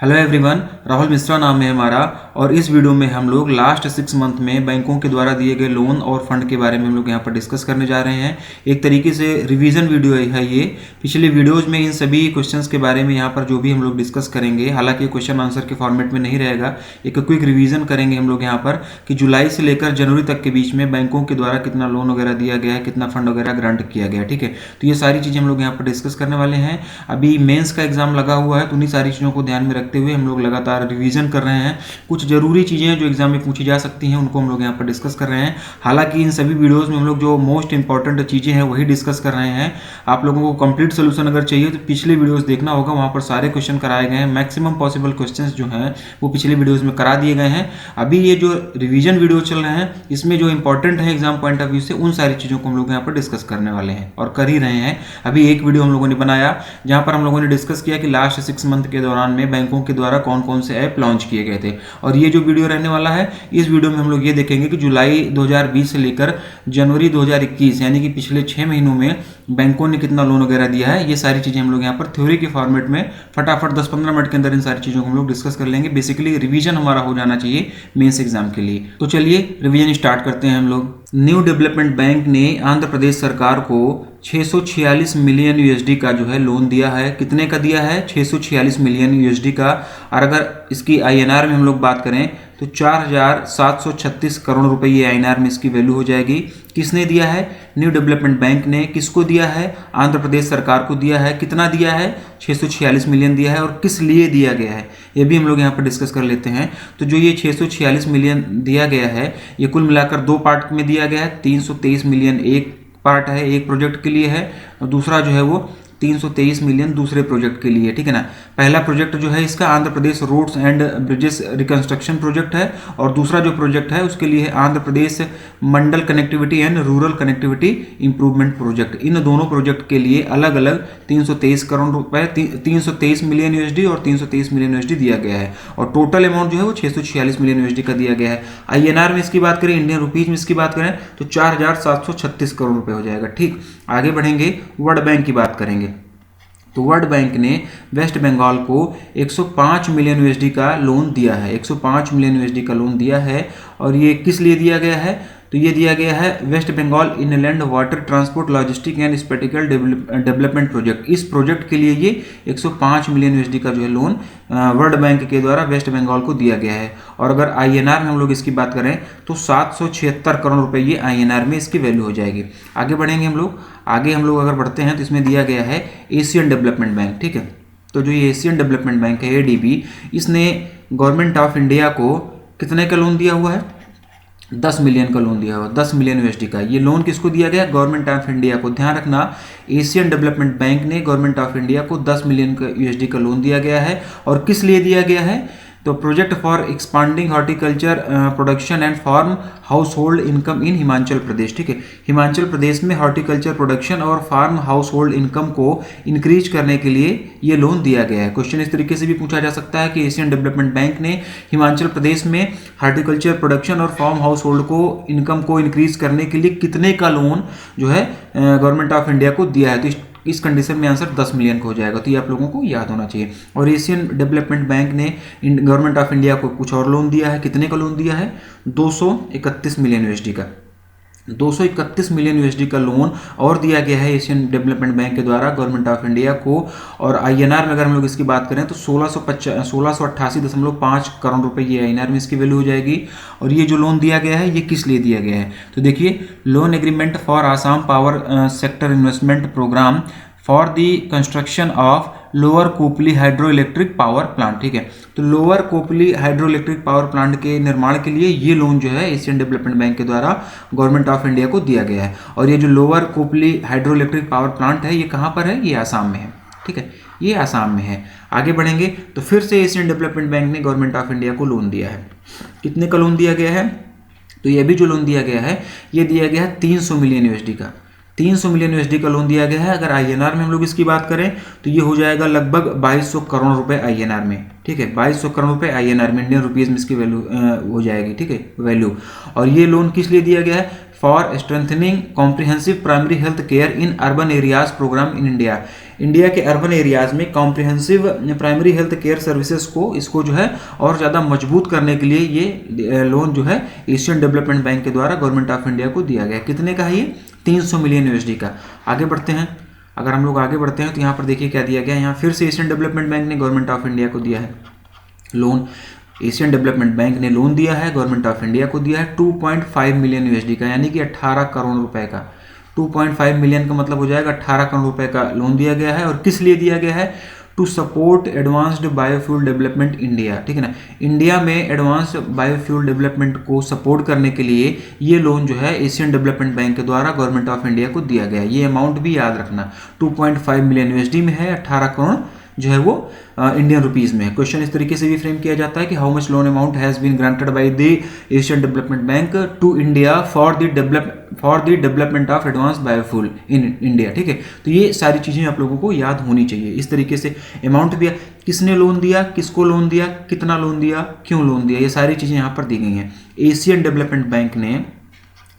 Hello everyone, Rahul Mishra नाम है हमारा। और इस वीडियो में हम लोग लास्ट 6 मंथ में बैंकों के द्वारा दिए गए लोन और फंड के बारे में हम लोग यहाँ पर डिस्कस करने जा रहे हैं। एक तरीके से रिवीजन वीडियो है ये। पिछले वीडियोज में इन सभी क्वेश्चंस के बारे में यहाँ पर जो भी हम लोग डिस्कस करेंगे, हालांकि क्वेश्चन आंसर के फॉर्मेट में नहीं रहेगा, एक क्विक रिवीजन करेंगे हम लोग यहाँ पर कि जुलाई से लेकर जनवरी तक के बीच में बैंकों के द्वारा कितना लोन वगैरह दिया गया है, कितना फंड वगैरह ग्रांट किया गया है। ठीक है, तो ये सारी चीज़ें हम लोग यहाँ पर डिस्कस करने वाले हैं। अभी मेंस का एग्जाम लगा हुआ है, तो उन्हीं सारी चीज़ों को ध्यान में रखते हुए हम लोग लगातार रिवीजन कर रहे हैं। कुछ जरूरी चीज़ें जो एग्जाम में पूछी जा सकती हैं उनको हम लोग यहाँ पर डिस्कस कर रहे हैं। हालांकि इन सभी वीडियोस में हम लोग जो मोस्ट इंपॉर्टेंट चीज़ें हैं वही डिस्कस कर रहे हैं। आप लोगों को कंप्लीट सोल्यूशन अगर चाहिए तो पिछले वीडियोस देखना होगा, वहाँ पर सारे क्वेश्चन कराए गए हैं। मैक्सिमम पॉसिबल क्वेश्चन जो हैं वो पिछले वीडियोज़ में करा दिए गए हैं। अभी ये जो रिविजन वीडियो चल रहे हैं इसमें जो इंपॉर्टेंट है एग्जाम पॉइंट ऑफ व्यू से, उन सारी चीज़ों को हम लोग यहाँ पर डिस्कस करने वाले हैं और कर ही रहे हैं। अभी एक वीडियो हम लोगों ने बनाया जहाँ पर हम लोगों ने डिस्कस किया कि लास्ट 6 मंथ के दौरान में बैंकों के द्वारा कौन कौन से ऐप लॉन्च किए गए थे। और ये जो वीडियो रहने वाला है, इस वीडियो में हम लोग ये देखेंगे कि जुलाई 2020 से लेकर जनवरी 2021 यानी कि पिछले 6 महीनों में बैंकों ने कितना लोन वगैरह दिया है। ये सारी चीज़ें हम लोग यहाँ पर थ्योरी के फॉर्मेट में फटाफट 10-15 मिनट के अंदर इन सारी चीज़ों को हम लोग डिस्कस कर लेंगे। बेसिकली रिवीजन हमारा हो जाना चाहिए मेंस एग्जाम के लिए। तो चलिए रिवीजन स्टार्ट करते हैं हम लोग। न्यू डेवलपमेंट बैंक ने आंध्र प्रदेश सरकार को 646 मिलियन यूएसडी का जो है लोन दिया है। कितने का दिया है? 646 मिलियन यूएसडी का। और अगर इसकी आईएनआर में हम लोग बात करें तो 4736 करोड़ रुपए ये आईएनआर में इसकी वैल्यू हो जाएगी। किसने दिया है? न्यू डेवलपमेंट बैंक ने। किसको दिया है? आंध्र प्रदेश सरकार को दिया है। कितना दिया है? 646 मिलियन दिया है। और किस लिए दिया गया है ये भी हम लोग यहाँ पर डिस्कस कर लेते हैं। तो जो ये 646 मिलियन दिया गया है ये कुल मिलाकर 2 पार्ट में दिया गया है। 323 मिलियन एक पार्ट है, एक प्रोजेक्ट के लिए है, और दूसरा जो है वो 323 मिलियन दूसरे प्रोजेक्ट के लिए। ठीक है ना। पहला प्रोजेक्ट जो है इसका Andhra Pradesh roads and bridges reconstruction project है, और दूसरा जो प्रोजेक्ट है उसके लिए है Andhra Pradesh mandal connectivity and rural connectivity improvement project. इन दोनों प्रोजेक्ट के लिए अलग अलग 323 करोड़ रुपए, 323 मिलियन यूएसडी और 323 मिलियन यूएसडी दिया गया है। और टोटल अमाउंट जो है वो 646 मिलियन यूएसडी का दिया गया है। आईएनआर में इसकी बात करें, इंडियन रुपीज में इसकी बात करें तो 4736 करोड़ रुपए हो जाएगा। ठीक, आगे बढ़ेंगे, वर्ल्ड बैंक की बात करेंगे। तो वर्ल्ड बैंक ने वेस्ट बंगाल को 105 मिलियन यूएसडी का लोन दिया है। 105 मिलियन यूएसडी का लोन दिया है। और ये किस लिए दिया गया है? तो ये दिया गया है West Bengal inland water transport logistic and spatial development project. इस प्रोजेक्ट के लिए ये 105 मिलियन यूएसडी का जो है लोन वर्ल्ड बैंक के द्वारा वेस्ट बंगाल को दिया गया है। और अगर आईएनआर में हम लोग इसकी बात करें तो 776 करोड़ रुपए ये आईएनआर में इसकी वैल्यू हो जाएगी। आगे बढ़ेंगे हम लोग। आगे हम लोग अगर बढ़ते हैं तो इसमें दिया गया है एशियन डेवलपमेंट बैंक। ठीक है, तो जो ये एशियन डेवलपमेंट बैंक है एडीबी, इसने गवर्नमेंट ऑफ इंडिया को कितने का लोन दिया हुआ है? 10 मिलियन का लोन दिया हुआ, 10 मिलियन यूएसडी का। ये लोन किसको दिया गया? गवर्नमेंट ऑफ इंडिया को। ध्यान रखना, एशियन डेवलपमेंट बैंक ने गवर्नमेंट ऑफ इंडिया को 10 मिलियन का यूएसडी का लोन दिया गया है। और किस लिए दिया गया है? तो project for expanding horticulture production and farm household income in Himachal Pradesh. ठीक है, हिमाचल प्रदेश में हॉर्टिकल्चर प्रोडक्शन और फार्म हाउस होल्ड इनकम को इंक्रीज करने के लिए ये लोन दिया गया है। क्वेश्चन इस तरीके से भी पूछा जा सकता है कि एशियन डेवलपमेंट बैंक ने हिमाचल प्रदेश में हॉर्टिकल्चर प्रोडक्शन और फार्म हाउस होल्ड को इनकम को इंक्रीज करने के लिए कितने का लोन जो है गवर्नमेंट ऑफ इंडिया को दिया है। तो इस कंडीशन में आंसर 10 मिलियन का हो जाएगा। तो ये आप लोगों को याद होना चाहिए। और एशियन डेवलपमेंट बैंक ने गवर्नमेंट ऑफ इंडिया को कुछ और लोन दिया है। कितने का लोन दिया है? 231 मिलियन यूएसडी का। 231 मिलियन यूएसडी का लोन और दिया गया है एशियन डेवलपमेंट बैंक के द्वारा गवर्नमेंट ऑफ इंडिया को। और आईएनआर में अगर हम लोग इसकी बात करें तो 1688.5 करोड़ रुपए ये आईएनआर में इसकी वैल्यू हो जाएगी। और ये जो लोन दिया गया है ये किस लिए दिया गया है? तो देखिए, loan agreement for Assam power sector investment program for the construction of lower Kopili hydro electric power plant. ठीक है, तो lower Kopili hydro electric power plant के निर्माण के लिए ये लोन जो है एशियन डेवलपमेंट बैंक के द्वारा गवर्नमेंट ऑफ इंडिया को दिया गया है। और ये जो lower Kopili hydro electric power plant है ये कहाँ पर है? ये आसाम में है। ठीक है, ये आसाम में है। आगे बढ़ेंगे तो फिर से एशियन डेवलपमेंट बैंक ने गवर्नमेंट ऑफ इंडिया को लोन दिया है। कितने का लोन दिया गया है? तो ये भी जो लोन दिया गया है ये दिया गया है 300 मिलियन यूएसडी का। 300 मिलियन यूएसडी का लोन दिया गया है। अगर आईएनआर में हम लोग इसकी बात करें तो ये हो जाएगा लगभग 2200 करोड़ रुपए आईएनआर में। ठीक है, 2200 करोड़ रुपए आईएनआर में, इंडियन रुपीज में इसकी वैल्यू हो जाएगी। ठीक है, वैल्यू। और ये लोन किस लिए दिया गया है? For strengthening comprehensive primary health care in urban areas program in India. India के अर्बन एरियाज में comprehensive primary health care services को इसको जो है और ज़्यादा मजबूत करने के लिए ये लोन जो है एशियन डेवलपमेंट बैंक के द्वारा गवर्नमेंट ऑफ इंडिया को दिया गया। कितने का है ये? 300 मिलियन यूएसडी का। आगे बढ़ते हैं, अगर हम लोग आगे बढ़ते हैं तो यहाँ पर देखिए क्या दिया गया है। यहाँ फिर से एशियन डेवलपमेंट बैंक ने गवर्नमेंट ऑफ इंडिया को दिया है लोन। एशियन डेवलपमेंट बैंक ने लोन दिया है, गवर्नमेंट ऑफ इंडिया को दिया है 2.5 मिलियन यूएसडी का, यानी कि 18 करोड़ रुपए का। 2.5 मिलियन का मतलब हो जाएगा 18 करोड़ रुपए का लोन दिया गया है। और किस लिए दिया गया है? To support advanced biofuel development India, ठीक है ना। इंडिया में एडवांस्ड बायोफ्यूल डेवलपमेंट को सपोर्ट करने के लिए ये लोन जो है एशियन डेवलपमेंट बैंक के द्वारा गवर्नमेंट ऑफ इंडिया को दिया गया। ये अमाउंट भी याद रखना, 2.5 मिलियन यूएसडी में है, 18 करोड़ जो है वो इंडियन रुपीस में है। क्वेश्चन इस तरीके से भी फ्रेम किया जाता है कि how much loan amount has been granted by the Asian development bank to India for the development of advance biofuel in India, ठीक है। तो ये सारी चीज़ें आप लोगों को याद होनी चाहिए। इस तरीके से अमाउंट दिया, किसने लोन दिया, किसको लोन दिया, कितना लोन दिया, क्यों लोन दिया, ये सारी चीज़ें यहाँ पर दी गई हैं। एशियन डेवलपमेंट बैंक ने,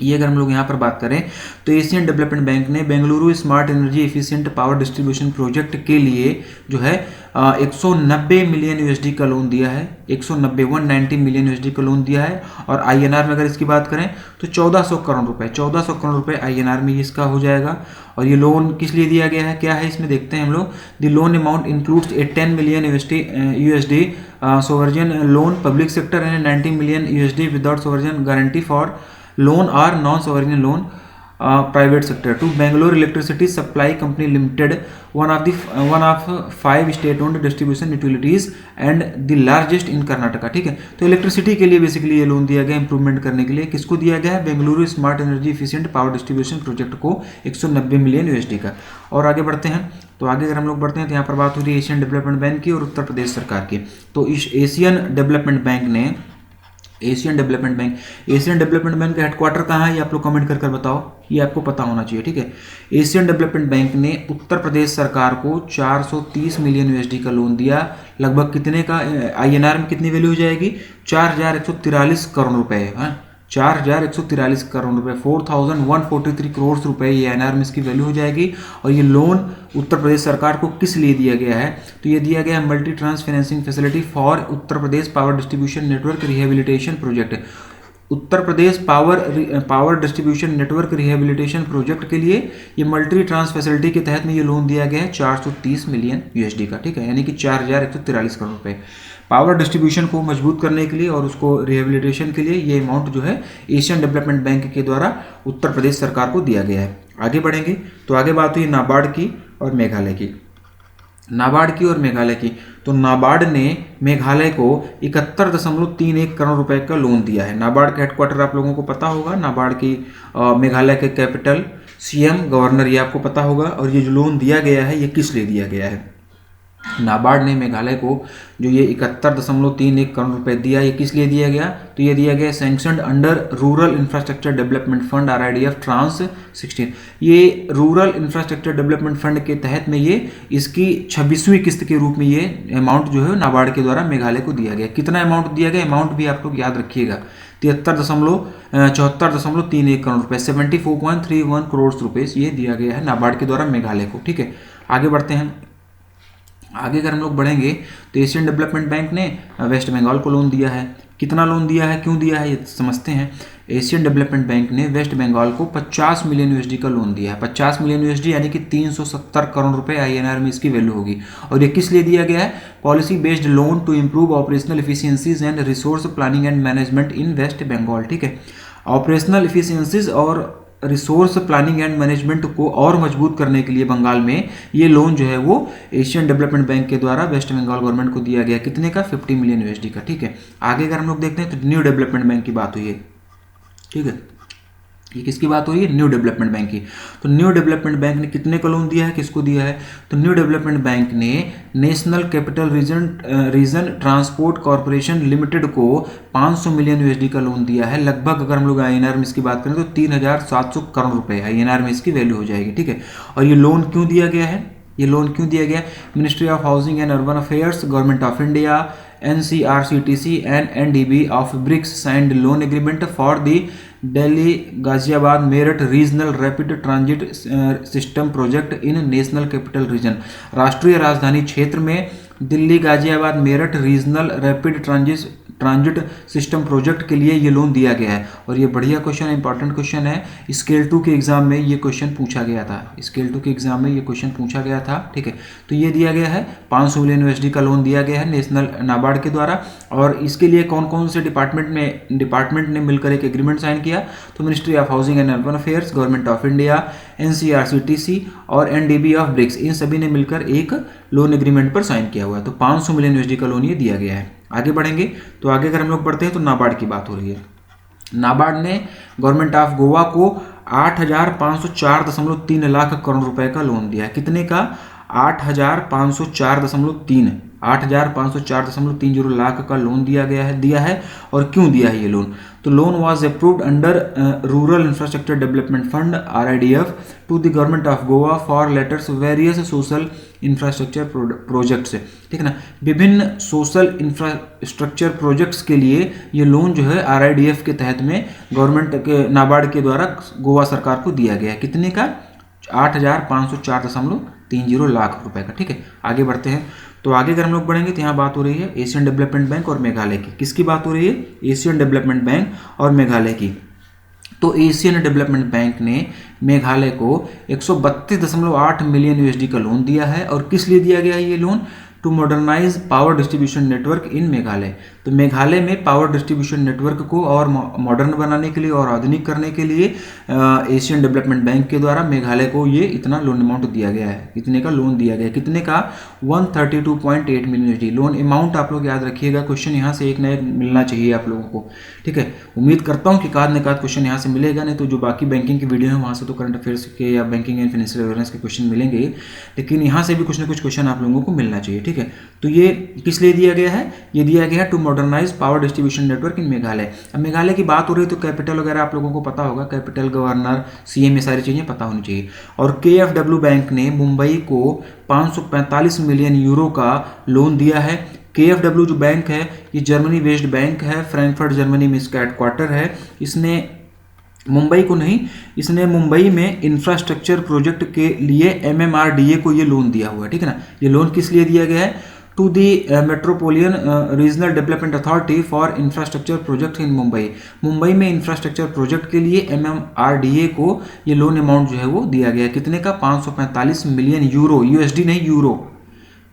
ये अगर हम लोग यहाँ पर बात करें तो एशियन डेवलपमेंट बैंक ने Bengaluru smart energy efficient power distribution project के लिए जो है 190 मिलियन यूएसडी का लोन दिया है। 190 मिलियन यूएसडी का लोन दिया है। और आईएनआर में अगर इसकी बात करें तो 1400 करोड़ रुपए, 1400 करोड़ रुपए आईएनआर में इसका हो जाएगा। और ये लोन किस लिए दिया गया है, क्या है इसमें देखते हैं हम लोग। The loan amount includes A 10 million USD sovereign loan public sector and 90 million USD without sovereign guarantee for loan or non-sovereign loan private sector to Bangalore Electricity Supply Company Limited, one of 5 state-owned distribution utilities and the largest in Karnataka, ठीक है। तो electricity के लिए basically ये loan दिया गया improvement करने के लिए। किसको दिया गया है? Bengaluru smart energy efficient power distribution project को 190 मिलियन यूएसडी का। और आगे बढ़ते हैं, तो आगे अगर हम लोग बढ़ते हैं तो यहाँ पर बात हो रही है एशियन डेवलपमेंट बैंक की और उत्तर प्रदेश सरकार की। तो इस एशियन डेवलपमेंट बैंक ने, एशियन डेवलपमेंट बैंक का हेडक्वार्टर कहाँ है ये आप लोग कमेंट कर बताओ, ये आपको पता होना चाहिए, ठीक है। एशियन डेवलपमेंट बैंक ने उत्तर प्रदेश सरकार को 430 मिलियन यूएसडी का लोन दिया। लगभग कितने का आईएनआर में कितनी वैल्यू हो जाएगी? 4143 करोड़ रुपए, 4143 करोड़ रुपए, 4143 करोड़ रुपए ये आईएनआर में इसकी वैल्यू हो जाएगी। और ये लोन उत्तर प्रदेश सरकार को किस लिए दिया गया है? तो ये दिया गया है multi tranche financing facility for Uttar Pradesh power distribution network rehabilitation project. Uttar Pradesh power distribution network rehabilitation project के लिए ये मल्टी ट्रांस फैसिलिटी के तहत में ये लोन दिया गया है 430 मिलियन यूएसडी का, ठीक है, यानी कि 4143 करोड़ रुपए। पावर डिस्ट्रीब्यूशन को मजबूत करने के लिए और उसको रिहेबिलिटेशन के लिए ये अमाउंट जो है एशियन डेवलपमेंट बैंक के द्वारा उत्तर प्रदेश सरकार को दिया गया है। आगे बढ़ेंगे तो आगे बात हुई नाबार्ड की और मेघालय की। नाबार्ड की और मेघालय की, तो नाबार्ड ने मेघालय को 71.31 करोड़ रुपए का लोन दिया है। नाबार्ड का हेडक्वार्टर आप लोगों को पता होगा, नाबार्ड की मेघालय के कैपिटल, सीएम, गवर्नर, ये आपको पता होगा। और ये जो लोन दिया गया है ये किस लिए दिया गया है? नाबार्ड ने मेघालय को जो ये 71.31 करोड़ रुपए दिया, ये किस लिए दिया गया? तो ये दिया गया sanctioned under rural infrastructure development fund RIDF tranche 16। ये रूरल इंफ्रास्ट्रक्चर डेवलपमेंट फंड के तहत में ये इसकी 26वीं किस्त के रूप में ये अमाउंट जो है नाबार्ड के द्वारा मेघालय को दिया गया। कितना अमाउंट दिया गया? अमाउंट भी आप लोग याद रखिएगा, 74.31 करोड़ रुपए, 74.31 करोड़ रुपए ये दिया गया है नाबार्ड के द्वारा मेघालय को, ठीक है। आगे बढ़ते हैं, आगे अगर हम लोग बढ़ेंगे तो एशियन डेवलपमेंट बैंक ने वेस्ट बंगाल को लोन दिया है। कितना लोन दिया है, क्यों दिया है, ये समझते हैं। एशियन डेवलपमेंट बैंक ने वेस्ट बंगाल को 50 मिलियन यूएसडी का लोन दिया है। 50 मिलियन यूएसडी यानी कि 370 करोड़ रुपए आईएनआर में इसकी वैल्यू होगी। और ये किस लिए दिया गया है? Policy based loan to improve operational efficiencies and resource planning and management in West Bengal, ठीक है। ऑपरेशनल एफिशिएंसीज और रिसोर्स प्लानिंग एंड मैनेजमेंट को और मजबूत करने के लिए बंगाल में ये लोन जो है वो एशियन डेवलपमेंट बैंक के द्वारा वेस्ट बंगाल गवर्नमेंट को दिया गया। कितने का? 50 मिलियन यूएसडी का, ठीक है। आगे अगर हम लोग देखते हैं तो न्यू डेवलपमेंट बैंक की बात हुई है, ठीक है। ये किसकी बात हो रही है? न्यू डेवलपमेंट बैंक की। तो न्यू डेवलपमेंट बैंक ने कितने का लोन दिया है, किसको दिया है? तो न्यू डेवलपमेंट बैंक ने national capital region transport corporation limited को 500 मिलियन यूएसडी का लोन दिया है। लगभग अगर हम लोग आईएनआर में इसकी बात करें तो 3700 करोड़ रुपए आईएनआर में इसकी वैल्यू हो जाएगी, ठीक है। और ये लोन क्यों दिया गया है? ये लोन क्यों दिया गया? Ministry of housing and urban affairs, government of India NCRCTC and NDB of BRICS signed loan agreement for the Delhi Ghaziabad Meerut Regional Rapid Transit System Project in National Capital Region। राष्ट्रीय राजधानी क्षेत्र में Delhi Ghaziabad Meerut regional rapid transit system project के लिए ये loan दिया गया है। और ये बढ़िया क्वेश्चन है, इंपॉर्टेंट क्वेश्चन है। स्केल 2 के एग्जाम में ये क्वेश्चन पूछा गया था, स्केल 2 के एग्जाम में ये क्वेश्चन पूछा गया था। ठीक है, तो ये दिया गया है 500 मिलियन USD का लोन दिया गया है नेशनल नाबार्ड के द्वारा। और इसके लिए कौन कौन से डिपार्टमेंट ने मिलकर एक एग्रीमेंट साइन किया, तो ministry of housing and urban affairs, government of India, NCRCTC और NDB ऑफ ब्रिक्स, इन सभी ने मिलकर एक लोन एग्रीमेंट पर साइन किया हुआ है। तो 500 मिलियन USD का लोन ये दिया गया है। आगे बढ़ेंगे तो आगे अगर हम लोग बढ़ते हैं तो नाबार्ड की बात हो रही है। नाबार्ड ने गवर्नमेंट ऑफ गोवा को 8,504.3 लाख करोड़ रुपए का लोन दिया है। कितने का? 8,504.30 लाख का लोन दिया है। और क्यों दिया है ये लोन? तो loan was approved under rural infrastructure development fund RIDF to the government of Goa for letters various social infrastructure projects. ठीक है ना, विभिन्न सोशल इंफ्रास्ट्रक्चर प्रोजेक्ट्स के लिए ये लोन जो है RIDF के तहत में गवर्नमेंट के नाबार्ड के द्वारा गोवा सरकार को दिया गया है। कितने का? 8,504.30 लाख रुपए का। ठीक है, आगे बढ़ते हैं तो आगे अगर हम लोग बढ़ेंगे तो यहाँ बात हो रही है एशियन डेवलपमेंट बैंक और मेघालय की। किसकी बात हो रही है? एशियन डेवलपमेंट बैंक और मेघालय की। तो एशियन डेवलपमेंट बैंक ने मेघालय को 132.8 मिलियन USD का लोन दिया है। और किस लिए दिया गया है ये loan? To modernize power distribution network in Meghalaya. तो मेघालय में पावर डिस्ट्रीब्यूशन नेटवर्क को और मॉडर्न बनाने के लिए और आधुनिक करने के लिए एशियन डेवलपमेंट बैंक के द्वारा मेघालय को ये इतना लोन अमाउंट दिया गया है। इतने का लोन दिया गया है। कितने का? 132.8 मिलियन USD। लोन अमाउंट आप लोग याद रखिएगा, क्वेश्चन यहाँ से एक ना एक मिलना चाहिए आप लोगों को। ठीक है, उम्मीद करता हूँ कि एकाध क्वेश्चन यहाँ से मिलेगा, नहीं तो जो बाकी बैंकिंग की वीडियो है वहाँ से तो करंट अफेयर्स के या बैंकिंग एंड फाइनेंशियल अवेयरनेस के क्वेश्चन मिलेंगे, लेकिन यहाँ से भी कुछ ना कुछ क्वेश्चन आप लोगों को मिलना चाहिए। ठीक है, तो ये किस लिए दिया गया है? ये दिया गया है to modernize power distribution network in Meghalaya. अब मेघालय की बात हो रही है तो कैपिटल वगैरह आप लोगों को पता होगा, कैपिटल, गवर्नर, CM, ये सारी चीजें पता होनी चाहिए। और KFW बैंक ने मुंबई को 545 मिलियन यूरो का लोन दिया है। KFW जो बैंक है ये जर्मनी बेस्ड बैंक है, फ्रैंकफर्ट जर्मनी में इसका हेडक्वार्टर है। इसने मुंबई को नहीं, इसने मुंबई में इंफ्रास्ट्रक्चर प्रोजेक्ट के लिए MMRDA को ये लोन दिया हुआ है। ठीक है ना, ये लोन किस लिए दिया गया है? To the metropolitan regional development authority for infrastructure project in Mumbai. Mumbai में इंफ्रास्ट्रक्चर प्रोजेक्ट के लिए MMRDA को ये लोन अमाउंट जो है वो दिया गया है। कितने का? 545 मिलियन यूरो, USD नहीं यूरो,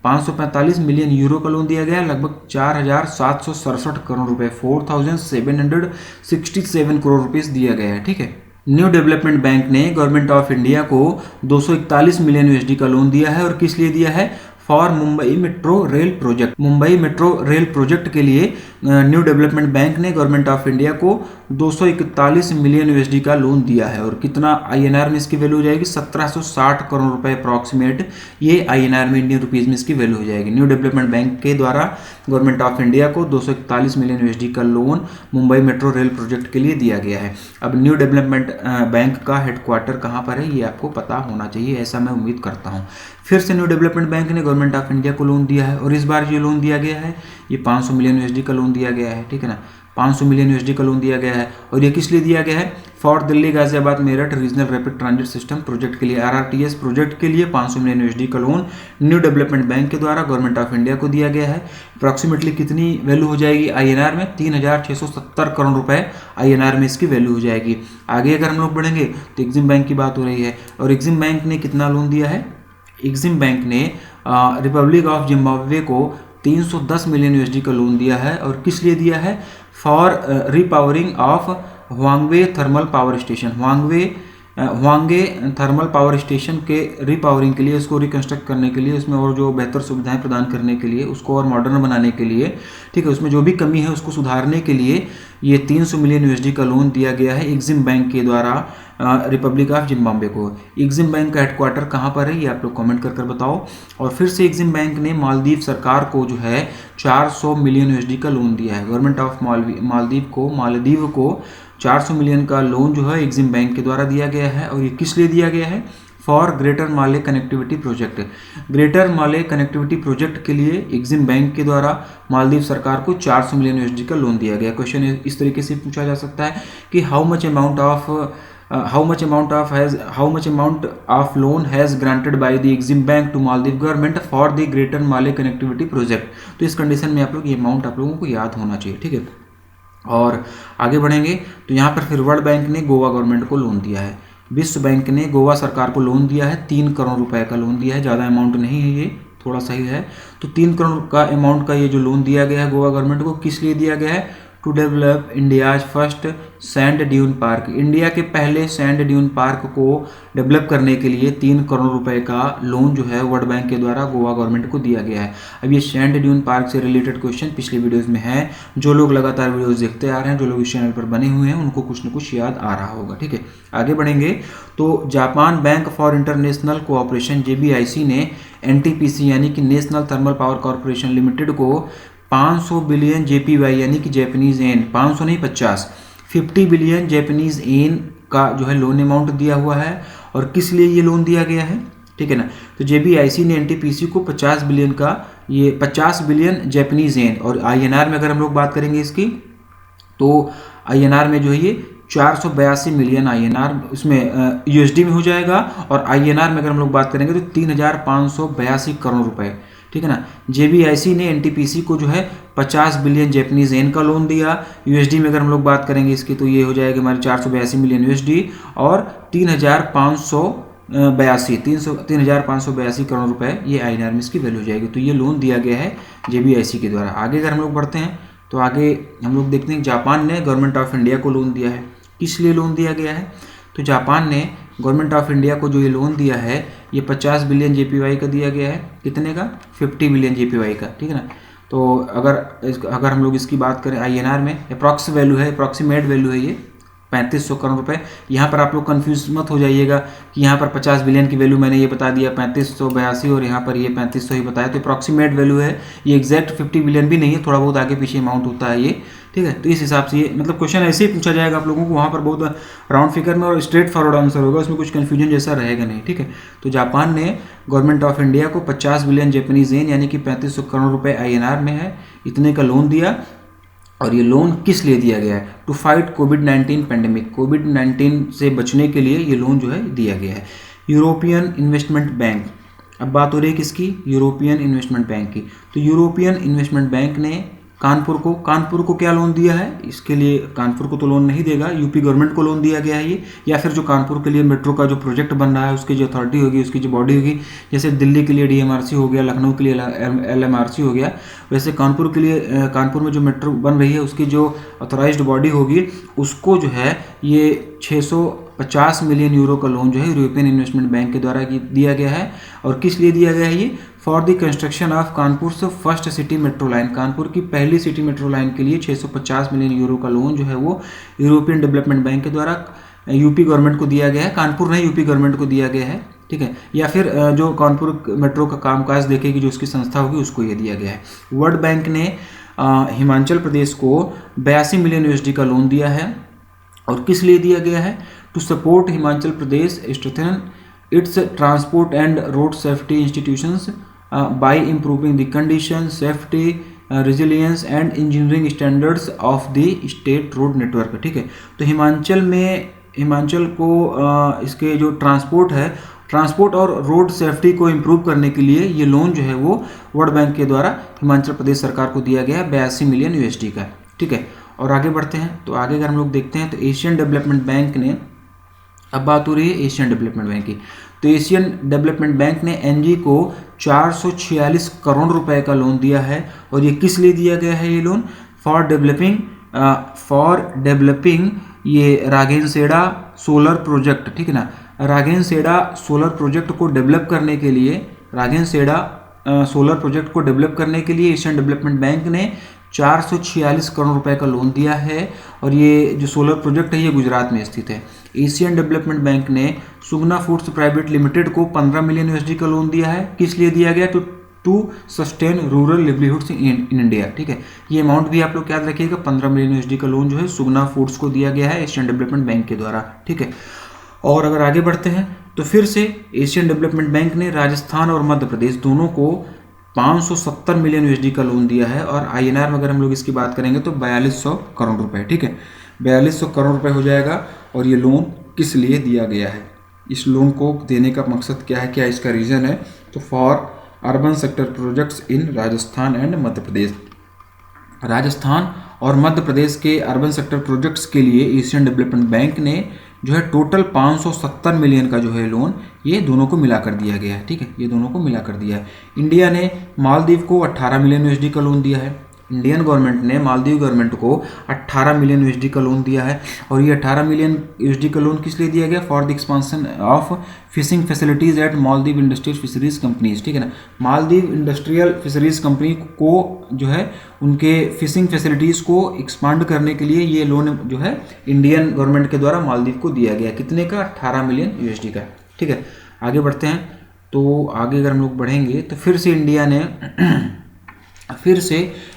545 मिलियन यूरो का लोन दिया गया है। लगभग 4,767 करोड़ रुपए, 4,767 करोड़ रुपीस दिया गया है। ठीक है, न्यू डेवलपमेंट बैंक ने गवर्नमेंट ऑफ इंडिया को 241 मिलियन USD का लोन दिया है। और किस लिए दिया है? For Mumbai metro rail project. Mumbai metro rail project के लिए न्यू डेवलपमेंट बैंक ने गवर्नमेंट ऑफ इंडिया को 241 मिलियन USD का लोन दिया है। और कितना INR में इसकी वैल्यू हो जाएगी? 1760 करोड़ रुपए अप्रॉक्सीमेट, ये INR में, इंडियन रुपीज में इसकी वैल्यू हो जाएगी। न्यू डेवलपमेंट बैंक के द्वारा गवर्नमेंट ऑफ इंडिया को 241 मिलियन USD का loan Mumbai metro rail project के लिए दिया गया है। अब न्यू डेवलपमेंट बैंक का हेडक्वार्टर कहाँ पर है ये आपको पता होना चाहिए, ऐसा मैं उम्मीद करता हूँ। फिर से न्यू डेवलपमेंट बैंक ने गवर्नमेंट ऑफ इंडिया को लोन दिया है। और इस बार ये लोन दिया गया है, ये 500 मिलियन USD का लोन दिया गया है। ठीक है ना, 500 मिलियन USD का लोन दिया गया है। और ये किस लिए दिया गया है? For Delhi Ghaziabad Meerut regional rapid transit system project के लिए, RRTS प्रोजेक्ट के लिए 500 मिलियन USD का लोन न्यू डेवलपमेंट बैंक के द्वारा गवर्नमेंट ऑफ इंडिया को दिया गया है। अप्रॉक्सीमेटली कितनी वैल्यू हो जाएगी INR में? 3,670 करोड़ रुपए INR में इसकी वैल्यू हो जाएगी। आगे अगर हम लोग बढ़ेंगे तो एग्जिम बैंक की बात हो रही है। और एग्जिम बैंक ने कितना लोन दिया है? एग्जिम बैंक ने रिपब्लिक ऑफ जिम्बाब्वे को 310 मिलियन USD का लोन दिया है। और किस लिए दिया है? For repowering of Hwange thermal power station. Hwange thermal power station के रिपावरिंग के लिए, उसको रिकंस्ट्रक्ट करने के लिए, उसमें और जो बेहतर सुविधाएं प्रदान करने के लिए, उसको और मॉडर्न बनाने के लिए, ठीक है, उसमें जो भी कमी है उसको सुधारने के लिए ये 300 मिलियन USD का लोन दिया गया है एग्जिम बैंक के द्वारा रिपब्लिक ऑफ जिम्बाब्वे को। एग्जिम बैंक का हेडक्वार्टर कहाँ पर है ये आप लोग कमेंट कर बताओ। और फिर से एग्जिम बैंक ने मालदीव सरकार को जो है 400 मिलियन USD का लोन दिया है। गवर्नमेंट ऑफ मालदीव को 400 मिलियन का लोन जो है एग्जिम बैंक के द्वारा दिया गया है। और ये किस लिए दिया गया है? For greater Male connectivity project. Greater Male connectivity project के लिए एग्जिम बैंक के द्वारा मालदीव सरकार को 400 मिलियन यूएसडी का लोन दिया गया। क्वेश्चन इस तरीके से पूछा जा सकता है कि how much amount of loan has granted by the Exim bank to Maldives government for the greater Male connectivity project. तो इस कंडीशन में आप लोग ये अमाउंट आप लोगों को याद होना चाहिए, ठीक है। और आगे बढ़ेंगे तो यहाँ पर फिर वर्ल्ड बैंक ने गोवा गवर्नमेंट को लोन दिया है। विश्व बैंक ने गोवा सरकार को लोन दिया है, 3 करोड़ रुपए का लोन दिया है, ज़्यादा अमाउंट नहीं है, ये थोड़ा सही है। तो 3 करोड़ का अमाउंट का ये जो लोन दिया गया है गोवा गवर्नमेंट को, किस लिए दिया गया है? To develop India's first sand dune park. India के पहले सैंड ड्यून पार्क को डेवलप करने के लिए 3 करोड़ रुपए का लोन जो है वर्ल्ड बैंक के द्वारा गोवा गवर्नमेंट को दिया गया है। अब ये सैंड ड्यून पार्क से रिलेटेड क्वेश्चन पिछले वीडियोस में है, जो लोग लगातार वीडियोस देखते आ रहे हैं, जो लोग इस चैनल पर बने हुए हैं, उनको कुछ न कुछ याद आ रहा होगा, ठीक है। आगे बढ़ेंगे तो Japan bank for international cooperation JBIC ने NTPC यानी कि national thermal power corporation limited को 500 बिलियन JPY यानी कि जैपनीज येन, 500 नहीं 50 बिलियन जैपनीज येन का जो है लोन अमाउंट दिया हुआ है। और किस लिए ये लोन दिया गया है, ठीक है ना। तो JBIC ने NTPC को 50 बिलियन का, ये 50 बिलियन जैपनीज येन, और INR में अगर हम लोग बात करेंगे इसकी, तो INR में जो है ये 482 मिलियन INR उसमें USD में हो जाएगा। और INR में अगर हम लोग बात करेंगे तो 3582 करोड़ रुपए, ठीक है ना। JBIC ने NTPC को जो है 50 बिलियन जैपनीज येन का लोन दिया। USD में अगर हम लोग बात करेंगे इसकी, तो ये हो जाएगा हमारे 482 मिलियन USD और 3582 करोड़ रुपए ये INR में इसकी वैल्यू हो जाएगी। तो ये लोन दिया गया है JBIC के द्वारा। आगे अगर हम लोग बढ़ते हैं तो आगे हम लोग देखते हैं जापान ने गवर्नमेंट ऑफ इंडिया को लोन दिया है। किस लिए लोन दिया गया है? तो जापान ने गवर्नमेंट ऑफ इंडिया को जो ये लोन दिया है ये 50 बिलियन JPY का दिया गया है। कितने का? 50 बिलियन JPY का, ठीक है ना। तो अगर हम लोग इसकी बात करें INR में, अप्रॉक्सीमेट वैल्यू है ये 3500 करोड़ रुपए। यहाँ पर आप लोग कंफ्यूज मत हो जाइएगा कि यहाँ पर 50 बिलियन की वैल्यू मैंने ये बता दिया 3582 और यहाँ पर ये 3500 ही बताया, तो अप्रॉक्सीमेट वैल्यू है ये, एग्जैक्ट 50 बिलियन भी नहीं है, थोड़ा बहुत आगे पीछे अमाउंट होता है ये, ठीक है। तो इस हिसाब से ये मतलब क्वेश्चन ऐसे ही पूछा जाएगा आप लोगों को, वहाँ पर बहुत राउंड फिगर में और स्ट्रेट फॉरवर्ड आंसर होगा, उसमें कुछ कन्फ्यूजन जैसा रहेगा नहीं, ठीक है। तो जापान ने गवर्नमेंट ऑफ इंडिया को 50 बिलियन जैपनीज येन यानी कि 3500 करोड़ रुपए INR में है, इतने का लोन दिया। और ये लोन किस लिए दिया गया है? टू फाइट कोविड-19 पैंडेमिक, कोविड-19 से बचने के लिए ये लोन जो है दिया गया है। यूरोपियन इन्वेस्टमेंट बैंक, अब बात हो रही है किसकी? यूरोपियन इन्वेस्टमेंट बैंक की। तो यूरोपियन इन्वेस्टमेंट बैंक ने कानपुर को क्या लोन दिया है? इसके लिए कानपुर को तो लोन नहीं देगा, यूपी गवर्नमेंट को लोन दिया गया है ये, या फिर जो कानपुर के लिए मेट्रो का जो प्रोजेक्ट बन रहा है उसकी जो अथॉरिटी होगी, उसकी जो बॉडी होगी, जैसे दिल्ली के लिए DMRC हो गया, लखनऊ के लिए LMRC हो गया, वैसे कानपुर के लिए कानपुर में जो मेट्रो बन रही है उसकी जो अथॉराइज्ड बॉडी होगी उसको जो है ये 650 मिलियन यूरो का लोन जो है यूरोपियन इन्वेस्टमेंट बैंक के द्वारा दिया गया है। और किस लिए दिया गया है ये? For the construction of Kanpur से first city metro line, Kanpur की पहली सिटी मेट्रो लाइन के लिए 650 मिलियन यूरो का लोन जो है वो यूरोपियन डेवलपमेंट बैंक के द्वारा यूपी गवर्नमेंट को दिया गया है। कानपुर नहीं, यूपी गवर्नमेंट को दिया गया है, ठीक है। या फिर जो कानपुर मेट्रो का कामकाज देखेगी जो उसकी संस्था होगी उसको ये दिया गया है। वर्ल्ड बैंक ने हिमाचल प्रदेश को 82 मिलियन USD का लोन दिया है। और किस लिए दिया गया है? To support Himachal Pradesh strengthen its transport and road safety institutions by improving the condition, safety, resilience and engineering standards of the state road network, ठीक है। तो हिमाचल को इसके जो ट्रांसपोर्ट और रोड सेफ्टी को इम्प्रूव करने के लिए ये लोन जो है वो वर्ल्ड बैंक के द्वारा हिमाचल प्रदेश सरकार को दिया गया है 82 मिलियन USD का, ठीक है। और आगे बढ़ते हैं तो आगे अगर हम लोग देखते हैं तो एशियन डेवलपमेंट बैंक ने, अब बात हो रही है एशियन डेवलपमेंट बैंक की, तो एशियन डेवलपमेंट बैंक ने NG को 446 करोड़ रुपए का लोन दिया है। और ये किस लिए दिया गया है? ये लोन फॉर डेवलपिंग ये रागेनसेडा सोलर प्रोजेक्ट, ठीक है ना। रागेनसेडा सोलर प्रोजेक्ट को डेवलप करने के लिए, सोलर प्रोजेक्ट को डेवलप करने के लिए एशियन डेवलपमेंट बैंक ने 446 करोड़ रुपए का लोन दिया है। और ये जो सोलर प्रोजेक्ट है ये गुजरात में स्थित है। एशियन डेवलपमेंट बैंक ने सुगना फूड्स प्राइवेट लिमिटेड को 15 मिलियन USD का लोन दिया है। किस लिए दिया गया? To sustain rural livelihoods in India, ठीक है। ये अमाउंट भी आप लोग याद रखिएगा, 15 मिलियन USD का लोन जो है सुगना फूड्स को दिया गया है एशियन डेवलपमेंट बैंक के द्वारा, ठीक है। और अगर आगे बढ़ते हैं तो फिर से एशियन डेवलपमेंट बैंक ने राजस्थान और मध्य प्रदेश दोनों को 570 मिलियन यूएसडी का लोन दिया है, और आईएनआर में अगर हम लोग इसकी बात करेंगे तो 4200 करोड़ रुपए। ठीक है, 4200 करोड़ रुपए हो जाएगा। और ये लोन किस लिए दिया गया है, इस लोन को देने का मकसद क्या है, क्या इसका रीज़न है? तो for urban sector projects in Rajasthan and Madhya Pradesh. Rajasthan और मध्य प्रदेश के अर्बन सेक्टर प्रोजेक्ट्स के लिए एशियन डेवलपमेंट बैंक ने जो है टोटल 570 मिलियन का जो है लोन ये दोनों को मिलाकर दिया गया है। ठीक है, ये दोनों को मिलाकर दिया है। इंडिया ने मालदीव को 18 मिलियन यूएसडी का लोन दिया है। इंडियन गवर्नमेंट ने मालदीव गवर्नमेंट को 18 मिलियन यूएसडी का लोन दिया है। और ये 18 मिलियन यूएसडी का लोन किस लिए दिया गया? For the expansion of fishing facilities eight Maldives industrial fisheries companies. ठीक है ना, मालदीव इंडस्ट्रियल फिशरीज कंपनी को जो है उनके फिशिंग फैसिलिटीज़ को एक्सपांड करने के लिए ये लोन जो है इंडियन गवर्नमेंट के द्वारा मालदीव को दिया गया। कितने का? 18 मिलियन यूएसडी का। ठीक है, आगे बढ़ते हैं। तो आगे अगर हम लोग बढ़ेंगे तो फिर से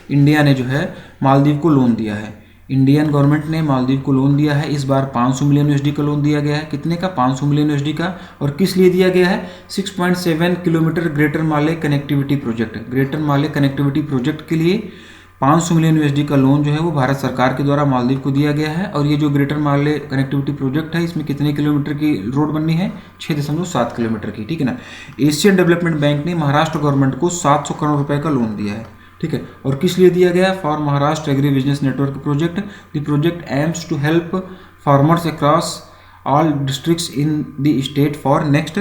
इंडिया ने जो है मालदीव को लोन दिया है। इंडियन गवर्नमेंट ने मालदीव को लोन दिया है। इस बार 500 मिलियन यूएसडी का लोन दिया गया है। कितने का? 500 मिलियन यूएसडी का। और किस लिए दिया गया है? 6.7 kilometre greater Male connectivity project. Greater Male connectivity project के लिए 500 मिलियन यूएसडी का लोन जो है वो भारत सरकार के द्वारा मालदीव को दिया गया है। और ये जो ग्रेटर माले कनेक्टिविटी प्रोजेक्ट है, इसमें कितने किलोमीटर की रोड बननी है? 6.7 किलोमीटर की। ठीक है ना। एशियन डेवलपमेंट बैंक ने महाराष्ट्र गवर्नमेंट को 700 करोड़ रुपए का लोन दिया है। ठीक है, और किस लिए दिया गया? For Maharashtra agri business network project. The project aims to help farmers across all districts in the state for next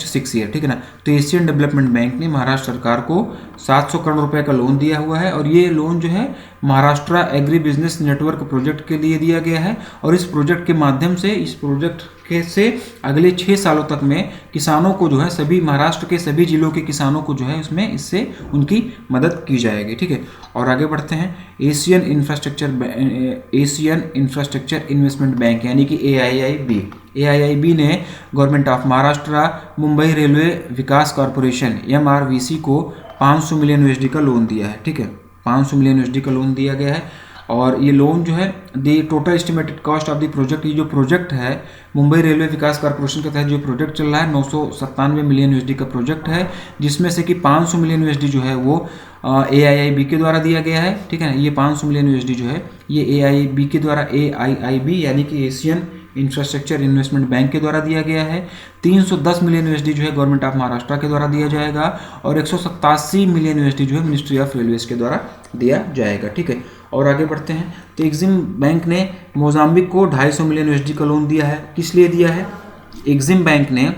6 year. ठीक है ना। तो एशियन डेवलपमेंट बैंक ने महाराष्ट्र सरकार को 700 करोड़ रुपए का लोन दिया हुआ है। और ये लोन जो है Maharashtra agri business network project के लिए दिया गया है। और इस प्रोजेक्ट के माध्यम से, इस प्रोजेक्ट से अगले 6 सालों तक में किसानों को जो है, सभी महाराष्ट्र के सभी जिलों के किसानों को जो है इसमें इससे उनकी मदद की जाएगी। ठीक है, और आगे बढ़ते हैं। एशियन इंफ्रास्ट्रक्चर इन्वेस्टमेंट बैंक यानी कि AIIB ने government of Maharashtra Mumbai railway Vikas corporation MRVC को 500 मिलियन यूएसडी का लोन दिया है। ठीक है, 500 मिलियन यूएसडी का लोन दिया गया है। और ये लोन जो है the total estimated cost of the project, ये जो प्रोजेक्ट है मुंबई रेलवे विकास कॉर्पोरेशन के तहत जो प्रोजेक्ट चल रहा है 997 मिलियन यूएसडी का प्रोजेक्ट है, जिसमें से कि 500 मिलियन यूएसडी जो है वो AIIB के द्वारा दिया गया है। ठीक है ना, ये 500 मिलियन यूएसडी जो है ये AIIB के द्वारा, AIIB यानी कि एशियन इंफ्रास्ट्रक्चर इन्वेस्टमेंट बैंक के द्वारा दिया गया है। 310 मिलियन यूएसडी जो है गवर्नमेंट ऑफ महाराष्ट्र के द्वारा दिया जाएगा। और 187 मिलियन यूएसडी जो है मिनिस्ट्री ऑफ रेलवेज के द्वारा दिया जाएगा। ठीक है, और आगे बढ़ते हैं। तो एक्सिम बैंक ने मोजाम्बिक को 250 मिलियन यूएसडी का लोन दिया है। किस लिए दिया है? एक्सिम बैंक ने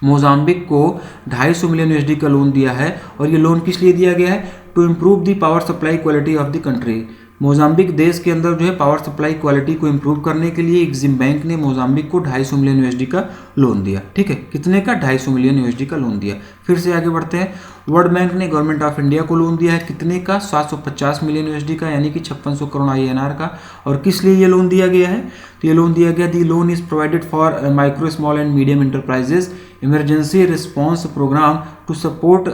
मोजाम्बिक को 250 मिलियन यूएसडी का लोन दिया है। और ये लोन किस लिए दिया गया है? To improve the power supply quality of the country. Mozambique देश के अंदर जो है पावर सप्लाई क्वालिटी को इम्प्रूव करने के लिए एक्सिम बैंक ने मोजाम्बिक को 250 मिलियन यूएसडी का लोन दिया। ठीक है, कितने का? 250 मिलियन यूएसडी का लोन दिया। फिर से आगे बढ़ते हैं। वर्ल्ड बैंक ने गवर्नमेंट ऑफ इंडिया को लोन दिया है। कितने का? 750 मिलियन यूएसडी का, यानी कि 5600 करोड़ INR का। और किस लिए ये लोन दिया गया है? तो ये लोन दिया गया, the loan is provided for micro small and medium enterprises emergency response program to support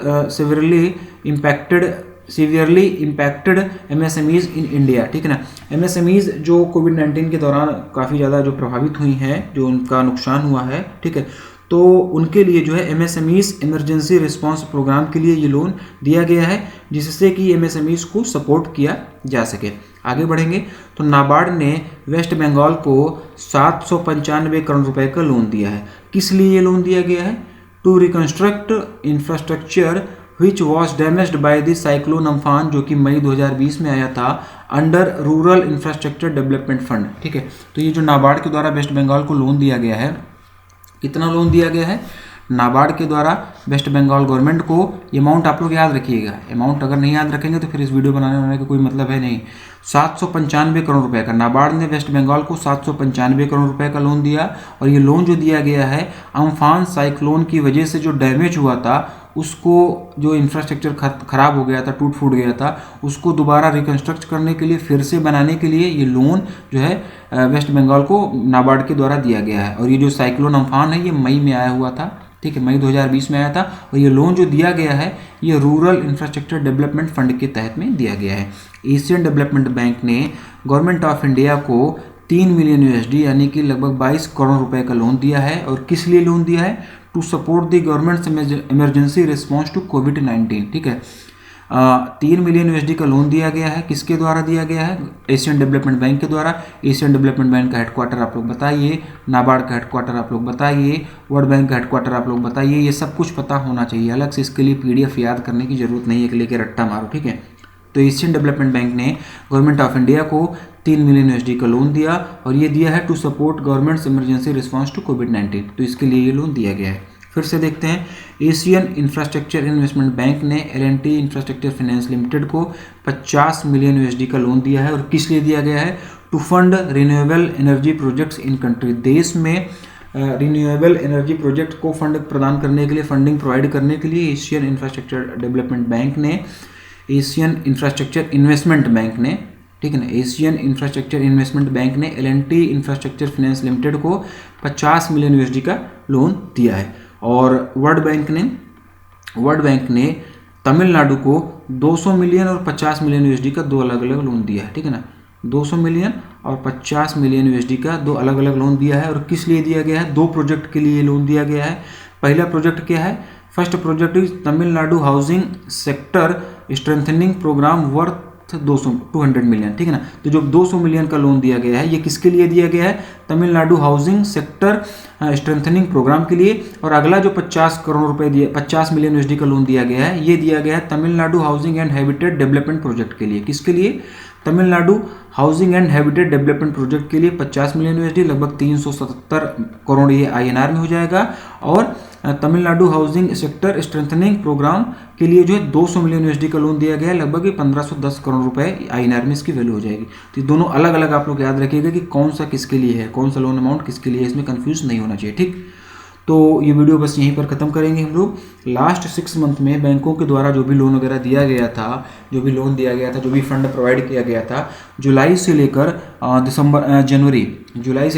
severely impacted MSMEs in India. ठीक है ना, MSMEs जो कोविड-19 के दौरान काफ़ी ज़्यादा जो प्रभावित हुई हैं, जो उनका नुकसान हुआ है, ठीक है, तो उनके लिए जो है MSMEs इमरजेंसी रिस्पांस प्रोग्राम के लिए ये लोन दिया गया है, जिससे कि MSMEs को सपोर्ट किया जा सके। आगे बढ़ेंगे तो नाबार्ड ने वेस्ट बंगाल को 795 करोड़ रुपए का लोन दिया है। किस लिए ये लोन दिया गया है? To reconstruct infrastructure which was damaged by the cyclone Amphan, जो कि मई 2020 में आया था, under rural infrastructure development fund. ठीक है, तो ये जो नाबार्ड के द्वारा वेस्ट बंगाल को लोन दिया गया है, कितना लोन दिया गया है नाबार्ड के द्वारा वेस्ट बंगाल गवर्नमेंट को? ये अमाउंट आप लोग याद रखिएगा, अमाउंट अगर नहीं याद रखेंगे तो फिर इस वीडियो बनाने का कोई मतलब है नहीं। 795 करोड़ रुपए का नाबार्ड ने वेस्ट बंगाल को 795 करोड़ रुपए का लोन दिया। और ये लोन जो दिया गया है अम्फान साइक्लोन की वजह से जो डैमेज हुआ था, उसको जो इंफ्रास्ट्रक्चर खराब हो गया था, टूट फूट गया था, उसको दोबारा रिकंस्ट्रक्ट करने के लिए, फिर से बनाने के लिए ये लोन जो है वेस्ट बंगाल को नाबार्ड के द्वारा दिया गया है। और ये जो साइक्लोन अम्फान है ये मई में आया हुआ था। ठीक है, मई 2020 में आया था। और ये लोन जो दिया गया है ये रूरल इंफ्रास्ट्रक्चर डेवलपमेंट फंड के तहत में दिया गया है। एशियन डेवलपमेंट बैंक ने गवर्नमेंट ऑफ इंडिया को 3 मिलियन यूएसडी यानी कि लगभग 22 करोड़ रुपए का लोन दिया है। और किस लिए लोन दिया है? To support the government emergency response to कोविड-19। ठीक है, 3 मिलियन यूएसडी का लोन दिया गया है। किसके द्वारा दिया गया है? एशियन डेवलपमेंट बैंक के द्वारा। एशियन डेवलपमेंट बैंक का हेडक्वार्टर आप लोग बताइए, नाबार्ड का हेडक्वार्टर आप लोग बताइए, वर्ल्ड बैंक का हेडक्वार्टर आप लोग बताइए। ये सब कुछ पता होना चाहिए, अलग से इसके लिए पीडीएफ याद करने की जरूरत नहीं है कि लेके रट्टा मारो। ठीक है, तो एशियन डेवलपमेंट बैंक ने गवर्नमेंट ऑफ इंडिया को 3 मिलियन यूएसडी का लोन दिया, और ये दिया है to support government's emergency response to कोविड-19। तो इसके लिए ये लोन दिया गया है। फिर से देखते हैं, एशियन इंफ्रास्ट्रक्चर इन्वेस्टमेंट बैंक ने एल&टी इंफ्रास्ट्रक्चर फाइनेंस लिमिटेड को 50 मिलियन यूएसडी का लोन दिया है। और किस लिए दिया गया है? To fund renewable energy projects in country. देश में रिन्यूएबल एनर्जी प्रोजेक्ट को फंड प्रदान करने के लिए, फंडिंग प्रोवाइड करने के लिए एशियन इंफ्रास्ट्रक्चर डेवलपमेंट बैंक ने, एशियन इंफ्रास्ट्रक्चर इन्वेस्टमेंट बैंक ने, ठीक है ना, एशियन इंफ्रास्ट्रक्चर इन्वेस्टमेंट बैंक ने एल&टी इंफ्रास्ट्रक्चर फाइनेंस लिमिटेड को 50 मिलियन यूएसडी का लोन दिया है। और वर्ल्ड बैंक ने तमिलनाडु को 200 मिलियन और 50 मिलियन यूएसडी का 2 अलग अलग लोन दिया है। ठीक है ना, 200 मिलियन और 50 मिलियन यूएसडी का 2 अलग अलग लोन दिया है। और किस लिए दिया गया है? 2 प्रोजेक्ट के लिए लोन दिया गया है। पहला प्रोजेक्ट क्या है? First project is Tamil Nadu housing sector strengthening program worth 200 million. ठीक है ना, तो जो 200 मिलियन का लोन दिया गया है, ये किसके लिए दिया गया है? Tamil Nadu housing sector strengthening program के लिए। और अगला जो 50 करोड़ रुपए दिया, 50 मिलियन यूएसडी का लोन दिया गया है, ये दिया गया है Tamil Nadu housing and habitat development project के लिए। किसके लिए? Tamil Nadu housing and habitat development project के लिए 50 मिलियन यूएसडी, लगभग 377 करोड़ ये आईएनआर में हो जाएगा। और Tamil Nadu housing sector strengthening program के लिए जो है 200 मिलियन यूएसडी का लोन दिया गया है, लगभग 1510 करोड़ रुपए आईएनआर में इसकी वैल्यू हो जाएगी। तो ये दोनों अलग अलग आप लोग याद रखिएगा कि कौन सा किसके लिए है, कौन सा लोन अमाउंट किसके लिए है, इसमें कंफ्यूज नहीं होना चाहिए। ठीक, तो ये वीडियो बस यहीं पर ख़त्म करेंगे हम लोग। लास्ट 6 मंथ में बैंकों के द्वारा जो भी लोन वगैरह दिया गया था, जो भी लोन दिया गया था, जो भी फंड प्रोवाइड किया गया था, जुलाई से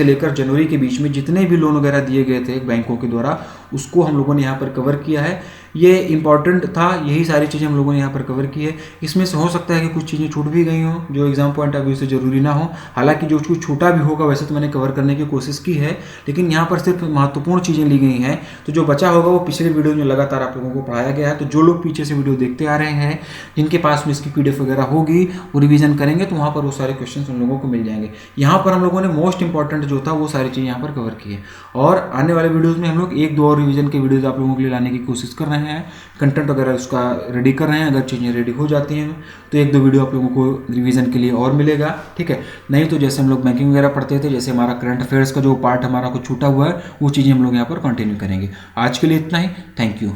लेकर जनवरी के बीच में जितने भी लोन वगैरह दिए गए थे बैंकों के द्वारा, उसको हम लोगों ने यहाँ पर कवर किया है। ये इंपॉर्टेंट था, यही सारी चीज़ें हम लोगों ने यहाँ पर कवर की है। इसमें से हो सकता है कि कुछ चीज़ें छूट भी गई हों जो एग्जाम पॉइंट ऑफ व्यू से जरूरी ना हो। हालांकि जो कुछ छूटा भी होगा वैसे तो मैंने कवर करने की कोशिश की है, लेकिन यहाँ पर सिर्फ महत्वपूर्ण चीज़ें ली गई हैं। तो जो बचा होगा वो पिछले वीडियो में लगातार आप लोगों को पढ़ाया गया है। तो जो लोग पीछे से वीडियो देखते आ रहे हैं, जिनके पास में इसकी पीडीएफ वगैरह होगी, वो रिवीजन करेंगे तो वहाँ पर वो सारे क्वेश्चन उन लोगों को मिल जाएंगे। यहाँ पर हम लोगों ने मोस्ट इंपॉर्टेंट जो था वो सारी चीज़ें यहाँ पर कवर की है। और आने वाले वीडियोज़ में हम लोग 1-2 और रिवीजन के वीडियोज़ आप लोगों के लिए लाने की कोशिश कर रहे हैं, कंटेंट वगैरह उसका रेडी कर रहे हैं। अगर चीज़ें रेडी हो जाती हैं तो 1-2 वीडियो आप लोगों को रिवीजन के लिए और मिलेगा। ठीक है, नहीं तो जैसे हम लोग बैंकिंग वगैरह पढ़ते थे, जैसे हमारा करंट अफेयर्स का जो पार्ट हमारा कुछ छूटा हुआ है, वो चीज़ें हम लोग यहाँ पर कंटिन्यू करेंगे। आज के लिए इतना ही, थैंक यू।